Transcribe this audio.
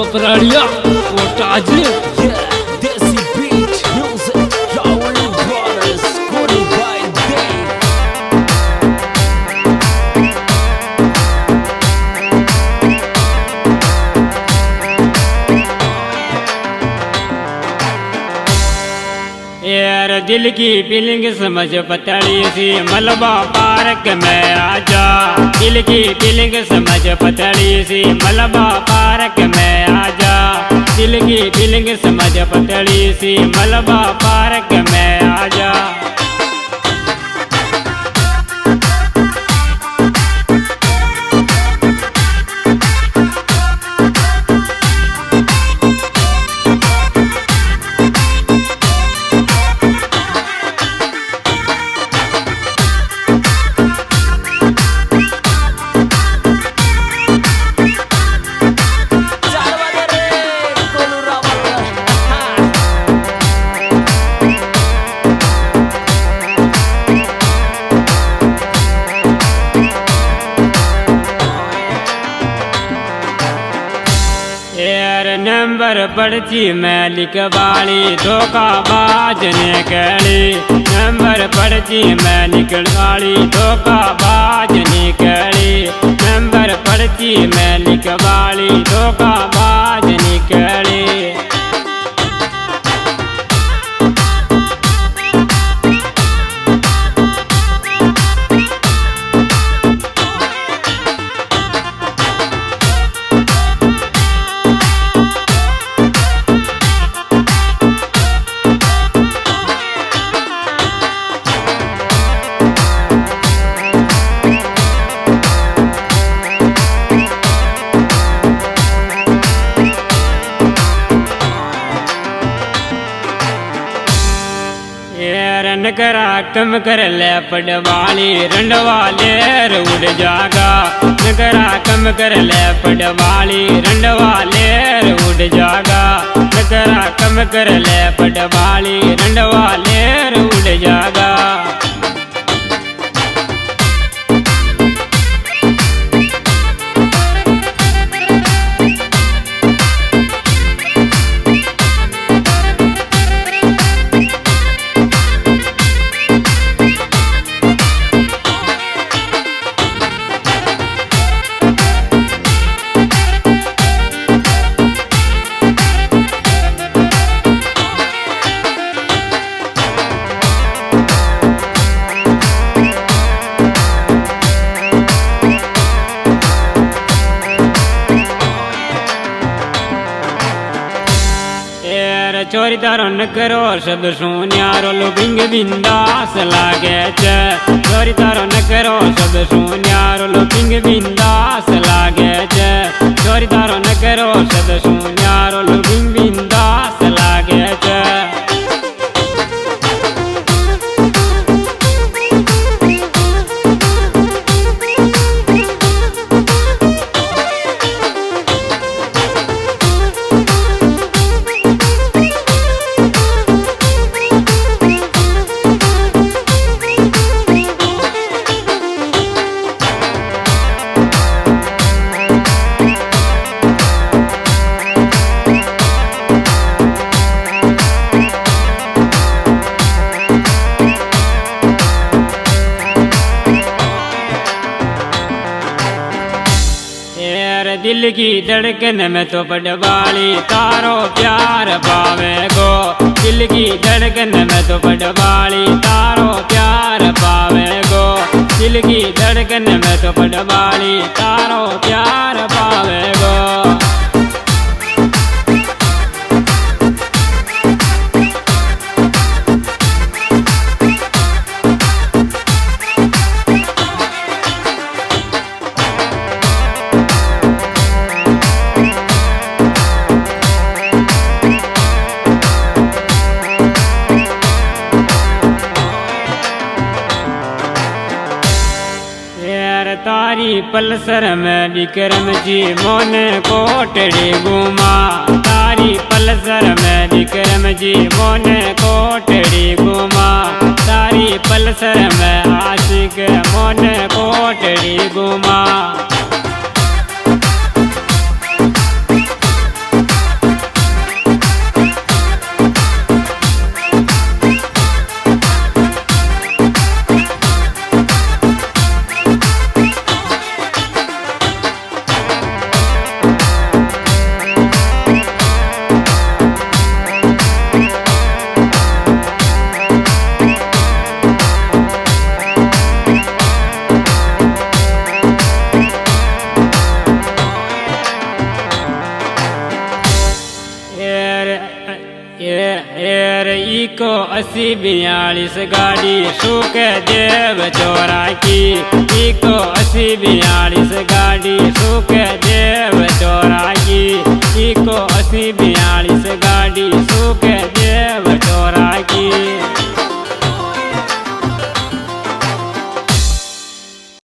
पपराड़िया कोटाजी देसी बीच music Rahul brothers कोडी बाय दे यार दिल की फीलिंग समझ पतली सी मलबा पार्क में आजा। दिल की फीलिंग समझ पतली सी मलबा पार्क में आजा। दिल की फीलिंग समझ पतली सी मलबा पार्क में आजा। नंबर पर्ची में लिखवाली धोखाबाज निकली। नंबर पर्ची में लिखवाली धोखाबाज निकली। नंबर पर्ची में लिखवाली धोखाबाज निकली। नकरा कम कर ले पडवाली रंडवाले उड़ जागा। नकरा कम कर ले पडवाली रंडवाले उड़ जागा। नकरा कम कर ले पडवाली रंडवाले उड़ जागा। चोरी तारो न करो सब सोनियारो लोबिंग बिंदास लागे छे। चोरी तारो न करो सब सोनियारो लोबिंग बिंदास लागे छे। चोरी तारो न करो सब सोनियारो लोबिंग बिंदास लागे छे। दिल की धड़कन में तो पडवाली तारो प्यार पावे गो। दिल की धड़कन में तो पडवाली तारो प्यार पावे गो। दिल की धड़कन में तो पडवाली तारो प्यार पावे गो। तारी पल्सर में विक्रम जी मोने कोटड़ी घुमा। तारी पल्सर में विक्रम जी मोने कोटड़ी घुमा। तारी पल्सर में आशिक मोने कोटड़ी घुमा। 80-42 गाड़ी सुख देव चौरा की। इको 80-42 गाड़ी सुख देव